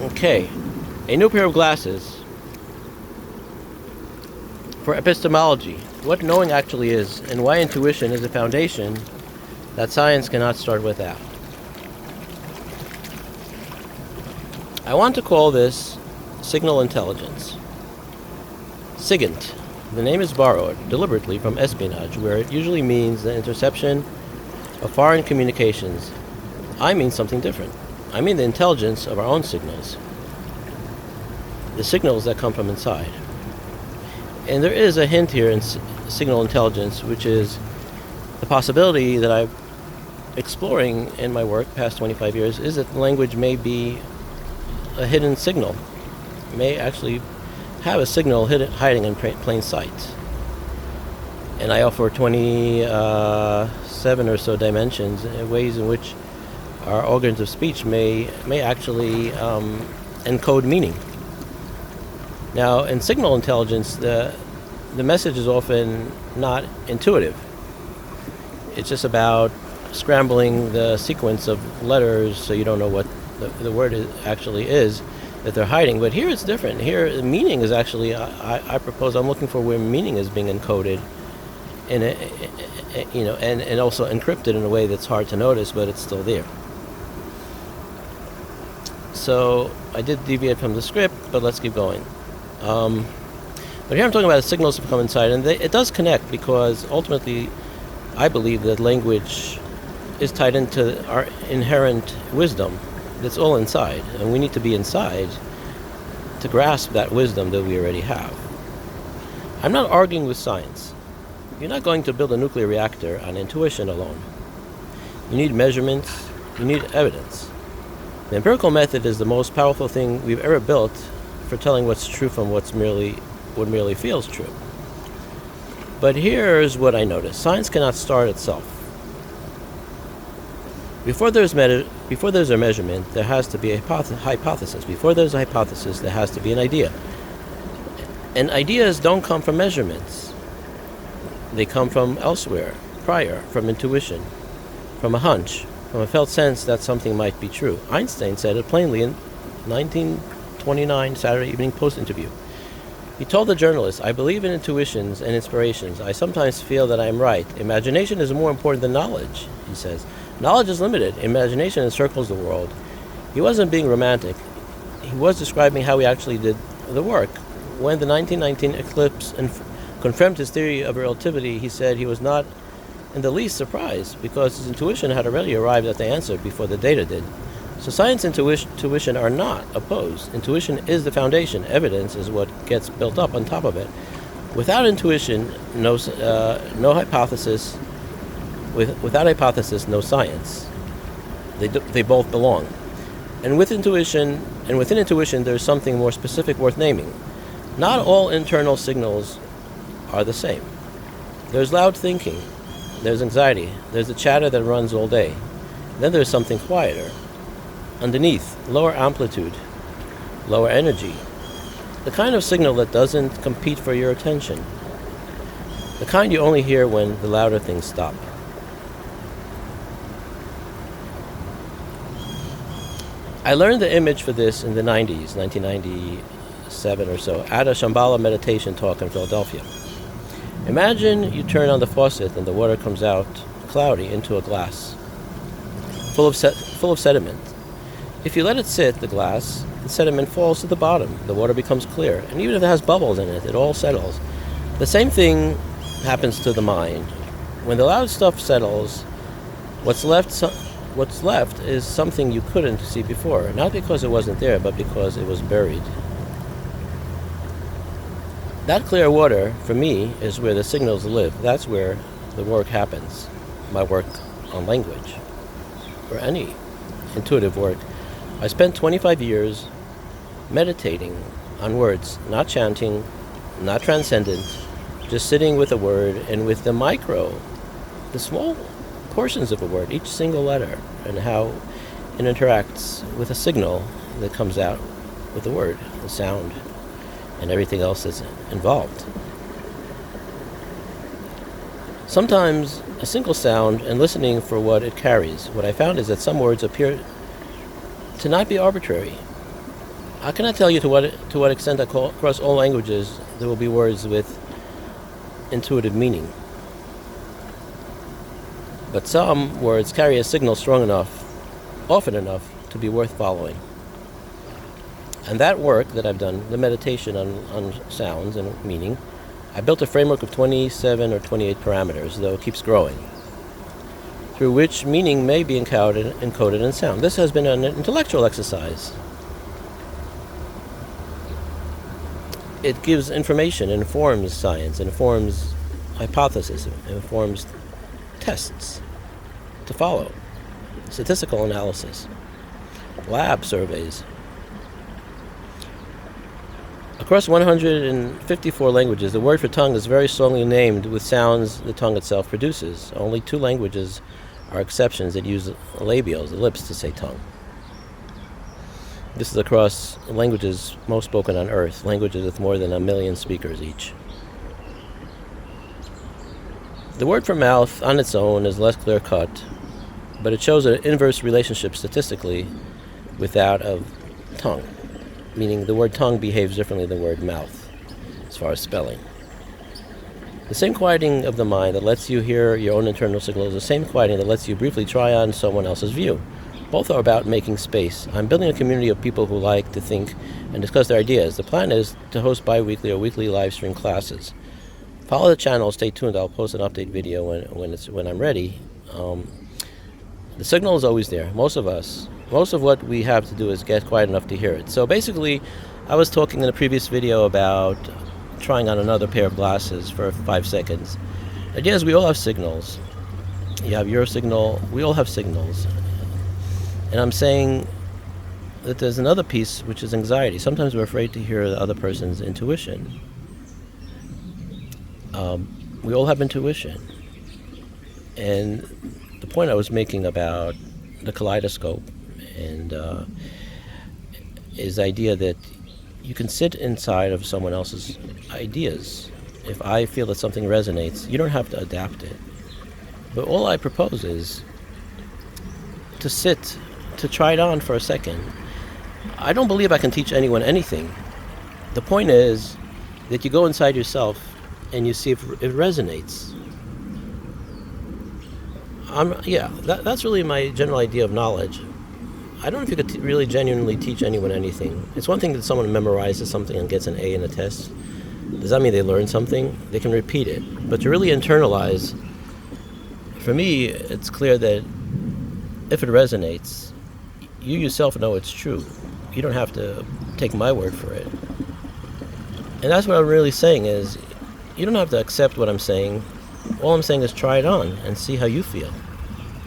Okay, a new pair of glasses for epistemology, what knowing actually is, and why intuition is a foundation that science cannot start without. I want to call this signal intelligence. Sigint. The name is borrowed deliberately from espionage, where it usually means the interception of foreign communications. I mean something different. I mean the intelligence of our own signals. The signals that come from inside. And there is a hint here in signal intelligence, which is the possibility that I'm exploring in my work past 25 years, is that language may be a hidden signal. It may actually have a signal hiding in plain sight. And I offer 27 or so dimensions, ways in which our organs of speech may actually encode meaning. Now, in signal intelligence, the message is often not intuitive. It's just about scrambling the sequence of letters so you don't know what the word actually is that they're hiding. But here it's different. Here, the meaning is actually, I propose, I'm looking for where meaning is being encoded in and also encrypted in a way that's hard to notice, but it's still there. So I did deviate from the script, but let's keep going. But here I'm talking about the signals that come inside, and it does connect, because ultimately I believe that language is tied into our inherent wisdom. It's all inside, and we need to be inside to grasp that wisdom that we already have. I'm not arguing with science. You're not going to build a nuclear reactor on intuition alone. You need measurements, you need evidence. The empirical method is the most powerful thing we've ever built for telling what's true from what merely feels true. But here's what I noticed. Science cannot start itself. Before there's a measurement, there has to be a hypothesis. Before there's a hypothesis, there has to be an idea. And ideas don't come from measurements. They come from elsewhere, prior, from intuition, from a hunch, from a felt sense that something might be true. Einstein said it plainly in 1929 Saturday Evening Post interview. He told the journalist, "I believe in intuitions and inspirations. I sometimes feel that I am right. Imagination is more important than knowledge," he says. Knowledge is limited. Imagination encircles the world. He wasn't being romantic. He was describing how he actually did the work. When the 1919 eclipse confirmed his theory of relativity, he said he was not in the least surprised, because his intuition had already arrived at the answer before the data did. So science and intuition are not opposed. Intuition is the foundation. Evidence is what gets built up on top of it. Without intuition, no hypothesis. Without hypothesis, no science. They both belong. And within intuition, there's something more specific worth naming. Not all internal signals are the same. There's loud thinking. There's anxiety. There's the chatter that runs all day. Then there's something quieter. Underneath, lower amplitude, lower energy. The kind of signal that doesn't compete for your attention. The kind you only hear when the louder things stop. I learned the image for this in the 90s, 1997 or so, at a Shambhala meditation talk in Philadelphia. Imagine you turn on the faucet and the water comes out cloudy into a glass, full of sediment. If you let it sit, the sediment falls to the bottom. The water becomes clear, and even if it has bubbles in it, it all settles. The same thing happens to the mind. When the loud stuff settles, what's left is something you couldn't see before, not because it wasn't there, but because it was buried. That clear water, for me, is where the signals live. That's where the work happens, my work on language, or any intuitive work. I spent 25 years meditating on words, not chanting, not transcendent, just sitting with a word and with the small portions of a word, each single letter, and how it interacts with a signal that comes out with the word, the sound, and everything else that's involved. Sometimes a single sound and listening for what it carries. What I found is that some words appear to not be arbitrary. I cannot tell you to what extent across all languages there will be words with intuitive meaning. But some words carry a signal strong enough, often enough, to be worth following. And that work that I've done, the meditation on sounds and meaning, I built a framework of 27 or 28 parameters, though it keeps growing, through which meaning may be encoded in sound. This has been an intellectual exercise. It gives information, informs science, informs hypothesis, informs tests to follow, statistical analysis, lab surveys. Across 154 languages, the word for tongue is very strongly named with sounds the tongue itself produces. Only 2 languages are exceptions that use labials, the lips, to say tongue. This is across languages most spoken on Earth, languages with more than 1 million speakers each. The word for mouth on its own is less clear-cut, but it shows an inverse relationship statistically with that of tongue, meaning the word tongue behaves differently than the word mouth as far as spelling. The same quieting of the mind that lets you hear your own internal signal is the same quieting that lets you briefly try on someone else's view. Both are about making space. I'm building a community of people who like to think and discuss their ideas. The plan is to host bi-weekly or weekly live stream classes. Follow the channel, stay tuned. I'll post an update video when I'm ready. The signal is always there. Most of what we have to do is get quiet enough to hear it. So basically, I was talking in a previous video about trying on another pair of glasses for 5 seconds. The idea is we all have signals. You have your signal, we all have signals. And I'm saying that there's another piece, which is anxiety. Sometimes we're afraid to hear the other person's intuition. We all have intuition. And the point I was making about the kaleidoscope and is the idea that you can sit inside of someone else's ideas. If I feel that something resonates, you don't have to adapt it. But all I propose is to sit, to try it on for a second. I don't believe I can teach anyone anything. The point is that you go inside yourself and you see if it resonates. That's really my general idea of knowledge. I don't know if you could really genuinely teach anyone anything. It's one thing that someone memorizes something and gets an A in a test. Does that mean they learn something? They can repeat it. But to really internalize, for me, it's clear that if it resonates, you yourself know it's true. You don't have to take my word for it. And that's what I'm really saying is, you don't have to accept what I'm saying. All I'm saying is try it on and see how you feel.